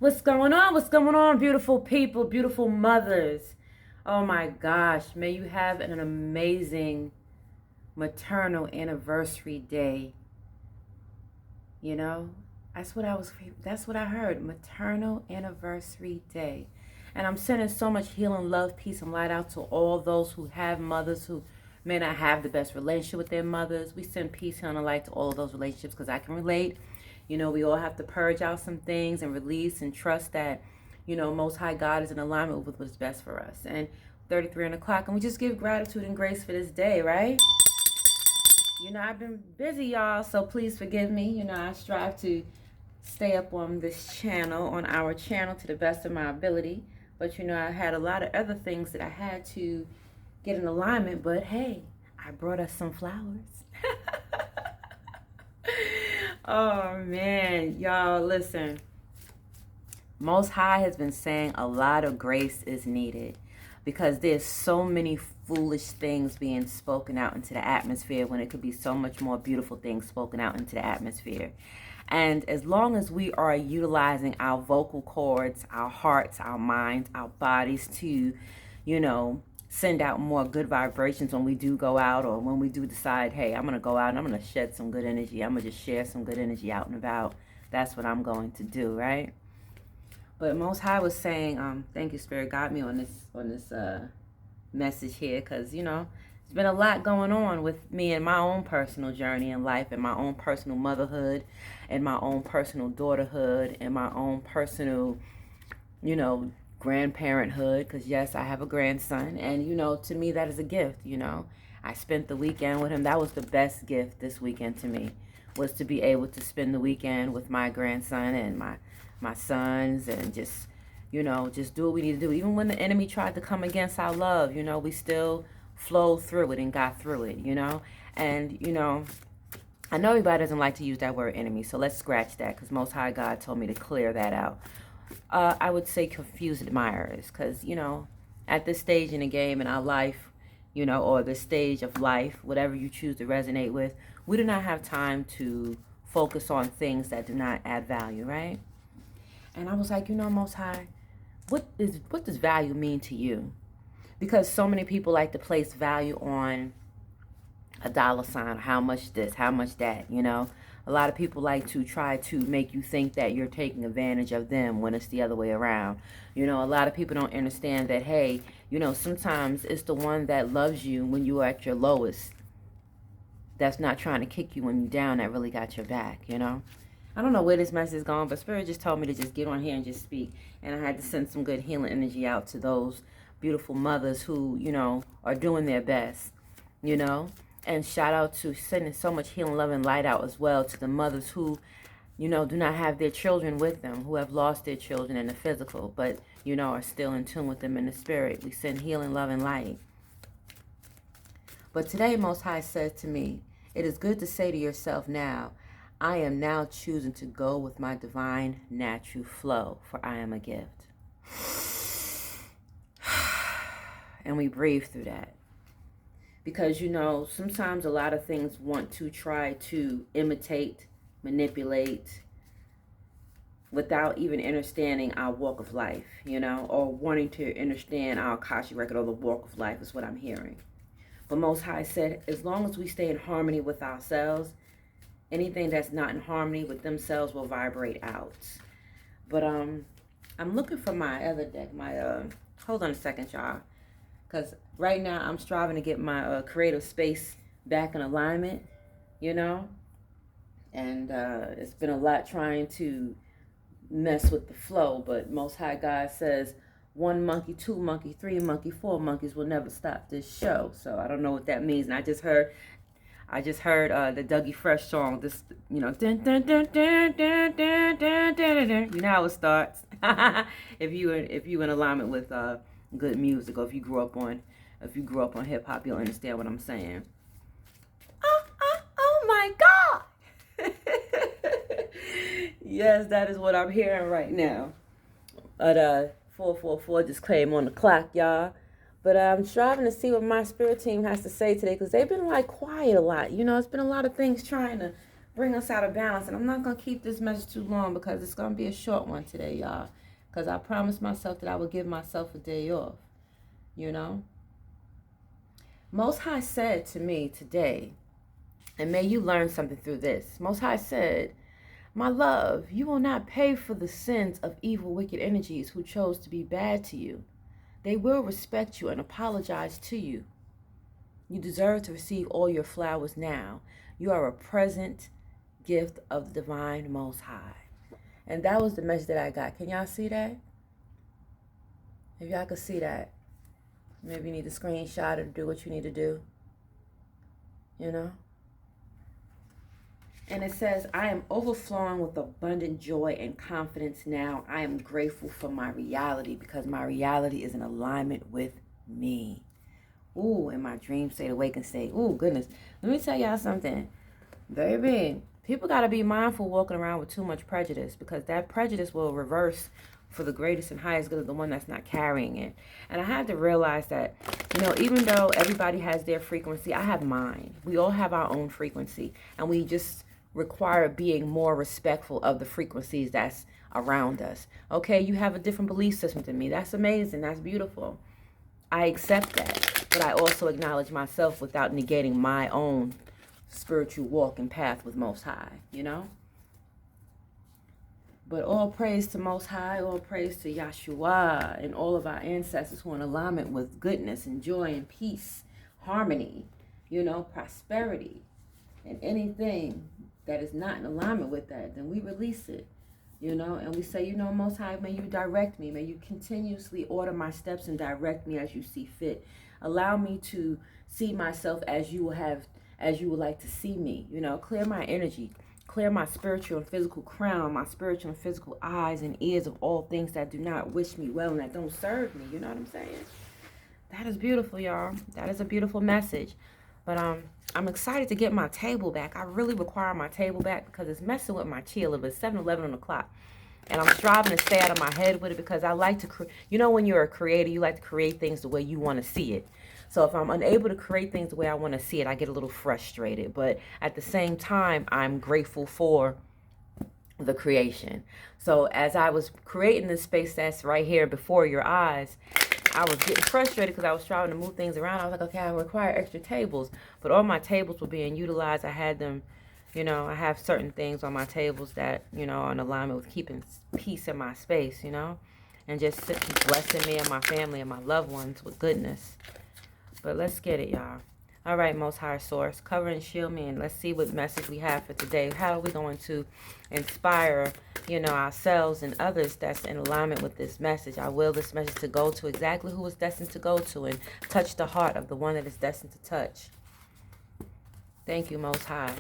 What's going on? What's going on, beautiful people, beautiful mothers? Oh my gosh, may you have an amazing maternal anniversary day. You know, that's what I heard. Maternal anniversary day. And I'm sending so much healing, love, peace, and light out to all those who have mothers who may not have the best relationship with their mothers. We send peace, healing, and light to all of those relationships because I can relate. We all have to purge out some things and release and trust that, Most High God is in alignment with what's best for us. And 33 on the clock, and we just give gratitude and grace for this day, right? I've been busy, y'all, so please forgive me. I strive to stay up on this channel, on our channel, to the best of my ability. But, I had a lot of other things that I had to get in alignment. But, hey, I brought us some flowers. Oh, man. Y'all, listen. Most High has been saying a lot of grace is needed because there's so many foolish things being spoken out into the atmosphere when it could be so much more beautiful things spoken out into the atmosphere. And as long as we are utilizing our vocal cords, our hearts, our minds, our bodies to, send out more good vibrations when we do go out, or when we do decide, hey, I'm going to go out and I'm going to shed some good energy. I'm going to just share some good energy out and about. That's what I'm going to do, right? But Most High was saying, thank you, Spirit, got me on this message here, because there's been a lot going on with me and my own personal journey in life, and my own personal motherhood, and my own personal daughterhood, and my own personal, grandparenthood. Because yes, I have a grandson, and to me that is a gift. I spent the weekend with him. That was the best gift this weekend to me, was to be able to spend the weekend with my grandson and my sons, and just do what we need to do. Even when the enemy tried to come against our love, we still flowed through it and got through it, And, I know everybody doesn't like to use that word enemy, so let's scratch that, because Most High God told me to clear that out. I would say confused admirers, because, at this stage in the game in our life, or this stage of life, whatever you choose to resonate with, we do not have time to focus on things that do not add value, right? And I was like, Most High, what does value mean to you? Because so many people like to place value on a dollar sign, how much this, how much that, A lot of people like to try to make you think that you're taking advantage of them when it's the other way around. A lot of people don't understand that, hey, sometimes it's the one that loves you when you are at your lowest, that's not trying to kick you when you're down, that really got your back, I don't know where this message is going, but Spirit just told me to just get on here and just speak. And I had to send some good healing energy out to those beautiful mothers who, are doing their best, And shout out to sending so much healing, love, and light out as well to the mothers who, do not have their children with them, who have lost their children in the physical, but, are still in tune with them in the spirit. We send healing, love, and light. But today, Most High says to me, it is good to say to yourself now, I am now choosing to go with my divine natural flow, for I am a gift. And we breathe through that. Because, sometimes a lot of things want to try to imitate, manipulate, without even understanding our walk of life, or wanting to understand our Akashic record, or the walk of life is what I'm hearing. But Most High said, as long as we stay in harmony with ourselves, anything that's not in harmony with themselves will vibrate out. But I'm looking for my other deck. Hold on a second, y'all, because right now I'm striving to get my creative space back in alignment, and it's been a lot trying to mess with the flow. But Most High God says, one monkey, two monkey, three monkey, four monkeys will never stop this show. So I don't know what that means. And I just heard the Dougie Fresh song. This, dun, dun, dun, dun, dun, dun, dun, dun, dun. You know how it starts. if you in alignment with good music, or if you grew up on hip hop, you'll understand what I'm saying. Oh my God! Yes, that is what I'm hearing right now. But 444 just came on the clock, y'all. But I'm striving to see what my spirit team has to say today, because they've been quiet a lot. It's been a lot of things trying to bring us out of balance. And I'm not going to keep this message too long because it's going to be a short one today, y'all. Because I promised myself that I would give myself a day off, you know. Most High said to me today, and may you learn something through this. Most High said, my love, you will not pay for the sins of evil, wicked energies who chose to be bad to you. They will respect you and apologize to you. You deserve to receive all your flowers now. You are a present gift of the divine Most High. And that was the message that I got. Can y'all see that? If y'all could see that, maybe you need to screenshot or do what you need to do. You know? And it says, I am overflowing with abundant joy and confidence now. I am grateful for my reality because my reality is in alignment with me. Ooh, in my dream state, awakened state. Ooh, goodness. Let me tell y'all something. Baby, people got to be mindful walking around with too much prejudice because that prejudice will reverse for the greatest and highest good of the one that's not carrying it. And I had to realize that, you know, even though everybody has their frequency, I have mine. We all have our own frequency. And we just require being more respectful of the frequencies that's around us. Okay, you have a different belief system than me. That's amazing. That's beautiful. I accept that. But I also acknowledge myself without negating my own spiritual walk and path with Most High, you know? But all praise to Most High, all praise to Yahshua and all of our ancestors who are in alignment with goodness and joy and peace, harmony, you know, prosperity. And anything that is not in alignment with that, then we release it, you know, and we say, you know, Most High, may you direct me. May you continuously order my steps and direct me as you see fit. Allow me to see myself as you would like to see me, you know, clear my energy, clear my spiritual and physical crown, my spiritual and physical eyes and ears of all things that do not wish me well and that don't serve me. You know what I'm saying? That is beautiful, y'all. That is a beautiful message. But I'm excited to get my table back. I really require my table back because it's messing with my chi a little bit. It's 7:11 on the clock. And I'm striving to stay out of my head with it because I like to, you know, when you're a creator, you like to create things the way you want to see it. So if I'm unable to create things the way I want to see it, I get a little frustrated. But at the same time, I'm grateful for the creation. So as I was creating this space that's right here before your eyes, I was getting frustrated because I was trying to move things around. I was like, okay, I require extra tables. But all my tables were being utilized. I had them, you know, I have certain things on my tables that, you know, are in alignment with keeping peace in my space, you know, and just blessing me and my family and my loved ones with goodness. But let's get it, y'all. All right, Most High Source, cover and shield me, and let's see what message we have for today. How are we going to inspire, you know, ourselves and others that's in alignment with this message? I will this message to go to exactly who it's destined to go to and touch the heart of the one that it's destined to touch. Thank you, Most High.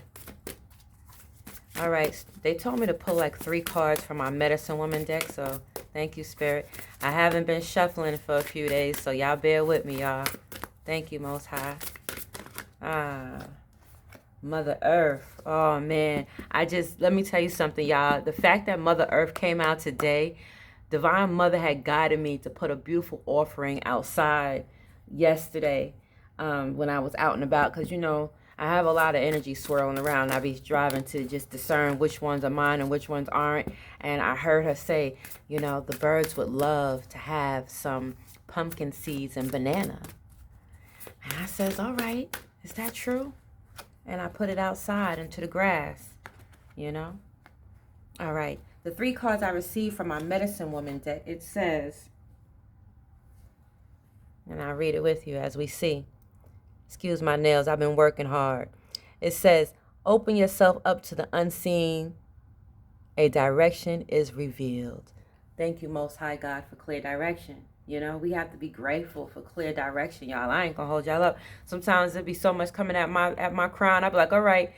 All right, they told me to pull like 3 cards from my Medicine Woman deck, so thank you, Spirit. I haven't been shuffling for a few days, so y'all bear with me, y'all. Thank you, Most High. Mother Earth. Oh, man. Let me tell you something, y'all. The fact that Mother Earth came out today, Divine Mother had guided me to put a beautiful offering outside yesterday when I was out and about. Because, you know, I have a lot of energy swirling around. I be driving to just discern which ones are mine and which ones aren't. And I heard her say, you know, the birds would love to have some pumpkin seeds and banana. And I says, all right, is that true? And I put it outside into the grass, you know? All right, the 3 cards I received from my Medicine Woman deck, it says, and I'll read it with you as we see. Excuse my nails, I've been working hard. It says, open yourself up to the unseen. A direction is revealed. Thank you, Most High God, for clear direction. You know, we have to be grateful for clear direction, y'all. I ain't gonna hold y'all up. Sometimes there'll be so much coming at my crown. I'll be like, all right,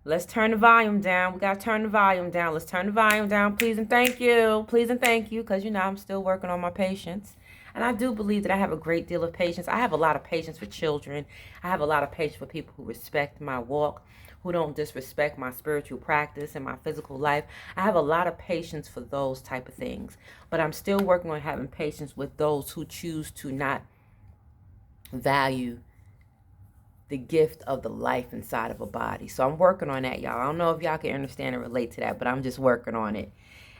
let's turn the volume down. We gotta turn the volume down. Let's turn the volume down, please and thank you. Please and thank you, because, you know, I'm still working on my patience. And I do believe that I have a great deal of patience. I have a lot of patience for children. I have a lot of patience for people who respect my walk, who don't disrespect my spiritual practice and my physical life. I have a lot of patience for those type of things. But I'm still working on having patience with those who choose to not value the gift of the life inside of a body. So I'm working on that, y'all. I don't know if y'all can understand and relate to that, but I'm just working on it.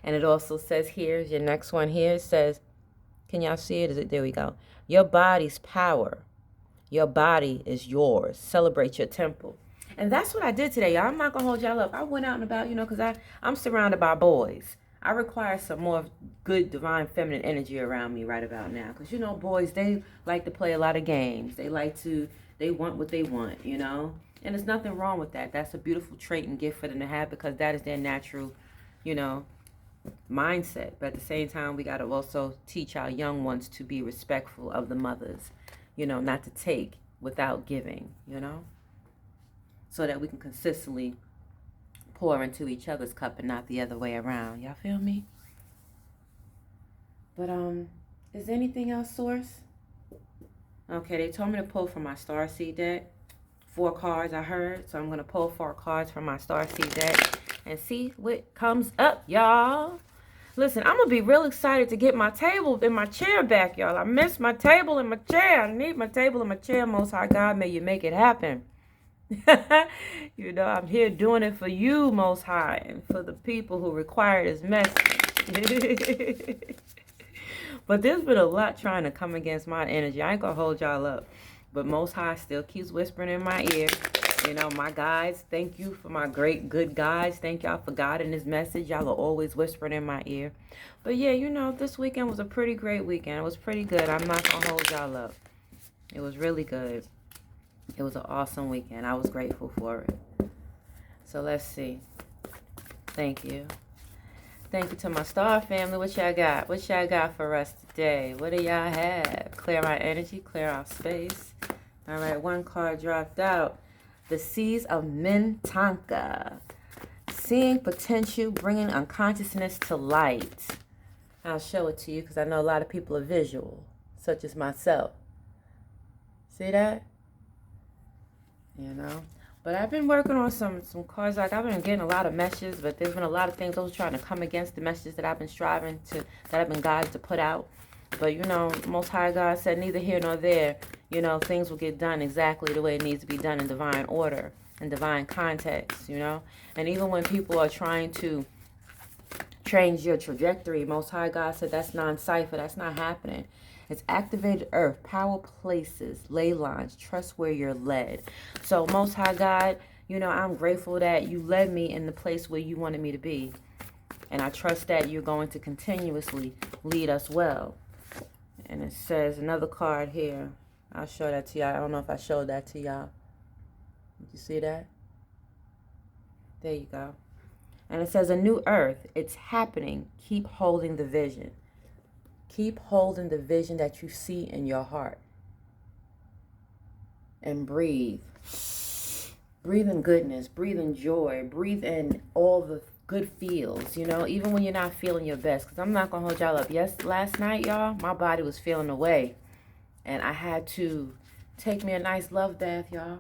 And it also says here, your next one here, it says, can y'all see it? Is it? There we go. Your body's power. Your body is yours. Celebrate your temple. And that's what I did today, y'all. I'm not going to hold y'all up. I went out and about, because I'm surrounded by boys. I require some more good divine feminine energy around me right about now. Because, boys, they like to play a lot of games. They want what they want, And there's nothing wrong with that. That's a beautiful trait and gift for them to have because that is their natural, mindset. But at the same time, we got to also teach our young ones to be respectful of the mothers, not to take without giving, so that we can consistently pour into each other's cup and not the other way around. Y'all feel me? But is there anything else, Source? Okay, they told me to pull from my Starseed deck. 4 cards I heard, so I'm going to pull 4 cards from my Starseed deck and see what comes up, y'all. Listen, I'm going to be real excited to get my table and my chair back, y'all. I miss my table and my chair. I need my table and my chair. Most High God, may you make it happen. I'm here doing it for you, Most High, and for the people who require this message. But there's been a lot trying to come against my energy. I ain't going to hold y'all up. But Most High still keeps whispering in my ear. My guides, thank you for my great, good guides. Thank y'all for guiding this message. Y'all are always whispering in my ear. But yeah, this weekend was a pretty great weekend. It was pretty good. I'm not going to hold y'all up. It was really good. It was an awesome weekend. I was grateful for it. So let's see. Thank you. Thank you to my star family. What y'all got? What y'all got for us today? What do y'all have? Clear our energy. Clear our space. All right. 1 card dropped out. The Seas of Mintanka. Seeing potential, bringing unconsciousness to light. I'll show it to you because I know a lot of people are visual, such as myself. See that? But I've been working on some cards. Like I've been getting a lot of messages, but there's been a lot of things those trying to come against the messages that I've been striving to, that I've been guided to put out. But Most High God said neither here nor there. Things will get done exactly the way it needs to be done in divine order, in divine context, And even when people are trying to change your trajectory, Most High God said that's non-cipher. That's not happening. It's activated earth, power places, ley lines, trust where you're led. So Most High God, I'm grateful that you led me in the place where you wanted me to be. And I trust that you're going to continuously lead us well. And it says another card here. I'll show that to y'all. I don't know if I showed that to y'all. Did you see that? There you go. And it says a new earth. It's happening. Keep holding the vision. Keep holding the vision that you see in your heart. And breathe. Breathe in goodness. Breathe in joy. Breathe in all the good feels, even when you're not feeling your best. Because I'm not going to hold y'all up. Yes, last night, y'all, my body was feeling away. And I had to take me a nice love bath, y'all.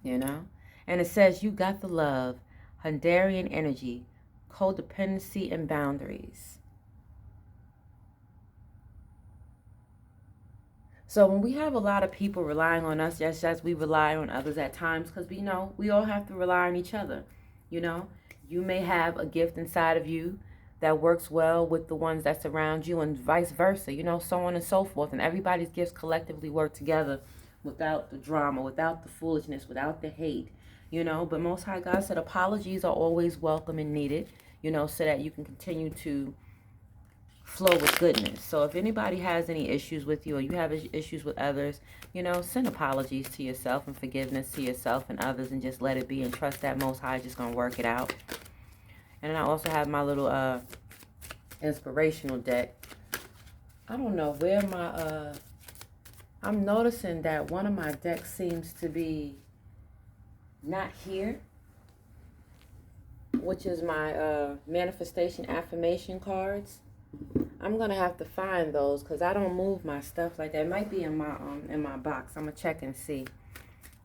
And it says, you got the love, Hungarian energy, codependency, and boundaries. So when we have a lot of people relying on us, just as we rely on others at times, because we all have to rely on each other. You may have a gift inside of you that works well with the ones that surround you, and vice versa, so on and so forth. And everybody's gifts collectively work together without the drama, without the foolishness, without the hate, But Most High God said apologies are always welcome and needed, so that you can continue to flow with goodness. So if anybody has any issues with you or you have issues with others, send apologies to yourself and forgiveness to yourself and others and just let it be and trust that Most High is just going to work it out. And then I also have my little inspirational deck. I don't know where my I'm noticing that one of my decks seems to be not here, which is my manifestation affirmation cards. I'm gonna have to find those because I don't move my stuff like that. It might be in my box. I'm gonna check and see.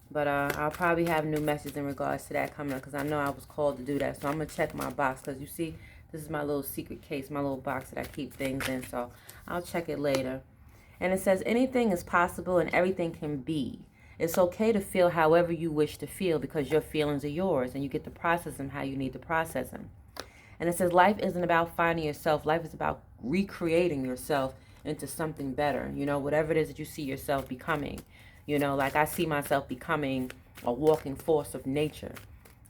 But I'll probably have new messages in regards to that coming up because I know I was called to do that. So I'm going to check my box because you see, this is my little secret case, my little box that I keep things in. So I'll check it later. And it says, anything is possible and everything can be. It's okay to feel however you wish to feel because your feelings are yours and you get to process them how you need to process them. And it says life isn't about finding yourself. Life is about recreating yourself into something better. You know, whatever it is that you see yourself becoming. You know, like I see myself becoming a walking force of nature.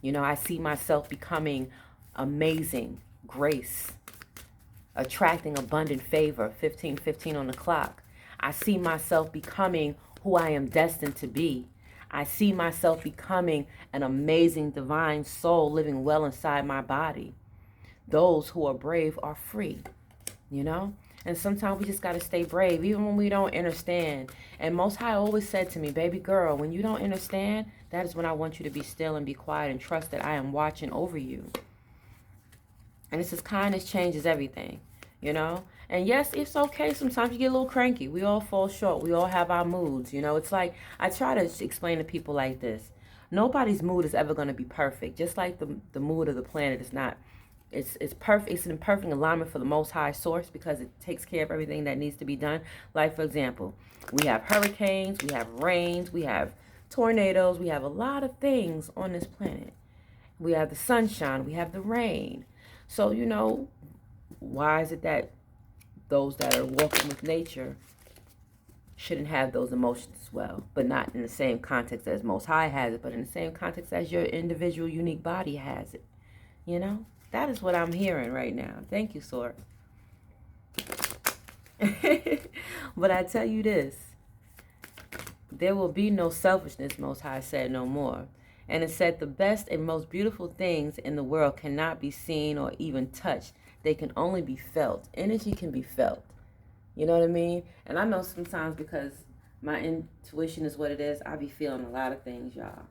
You know, I see myself becoming amazing grace, attracting abundant favor, 15:15 on the clock. I see myself becoming who I am destined to be. I see myself becoming an amazing divine soul living well inside my body. Those who are brave are free, you know? And sometimes we just got to stay brave, even when we don't understand. And Most High always said to me, baby girl, when you don't understand, that is when I want you to be still and be quiet and trust that I am watching over you. And it says kindness changes everything, you know? And yes, it's okay. Sometimes you get a little cranky. We all fall short. We all have our moods, you know? It's like, I try to explain to people like this. Nobody's mood is ever going to be perfect. Just like the mood of the planet is not. It's perfect. It's in perfect alignment for the Most High Source because it takes care of everything that needs to be done. Like, for example, we have hurricanes, we have rains, we have tornadoes, we have a lot of things on this planet. We have the sunshine, we have the rain. So, you know, why is it that those that are walking with nature shouldn't have those emotions as well, but not in the same context as Most High has it, but in the same context as your individual unique body has it, you know? That is what I'm hearing right now. Thank you, Source. But I tell you this, there will be no selfishness, Most High said, no more. And it said the best and most beautiful things in the world cannot be seen or even touched. They can only be felt. Energy can be felt. You know what I mean? And I know sometimes because my intuition is what it is, I be feeling a lot of things, y'all.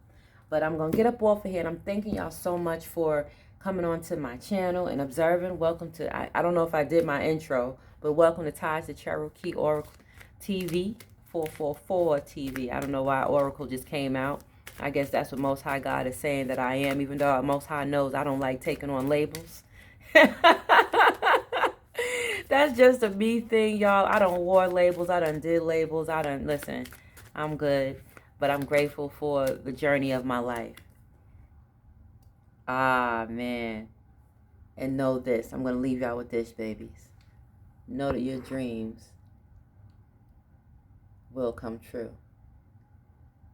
But I'm going to get up off of here, and I'm thanking y'all so much for coming on to my channel and observing. Welcome to, I don't know if I did my intro, but welcome to Ties to Cherokee Oracle TV, 444 TV. I don't know why Oracle just came out. I guess that's what Most High God is saying that I am, even though Most High knows I don't like taking on labels. That's just a me thing, y'all. I don't wore labels. I done did labels. Listen, I'm good, but I'm grateful for the journey of my life. Ah, man. And know this. I'm going to leave y'all with this, babies. Know that your dreams will come true.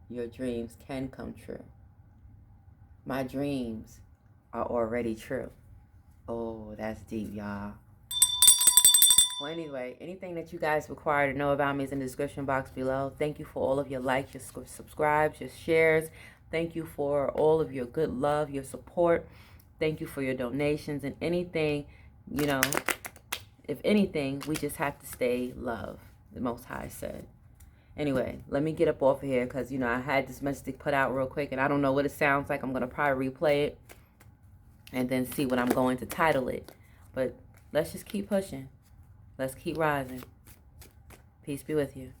Your dreams can come true. My dreams are already true. Oh, that's deep, y'all. Well, anyway, anything that you guys require to know about me is in the description box below. Thank you for all of your likes, your subscribes, your shares. Thank you for all of your good love, your support. Thank you for your donations and anything, you know, if anything, we just have to stay love, the Most High said. Anyway, let me get up off of here because, you know, I had this message to put out real quick and I don't know what it sounds like. I'm going to probably replay it and then see what I'm going to title it. But let's just keep pushing. Let's keep rising. Peace be with you.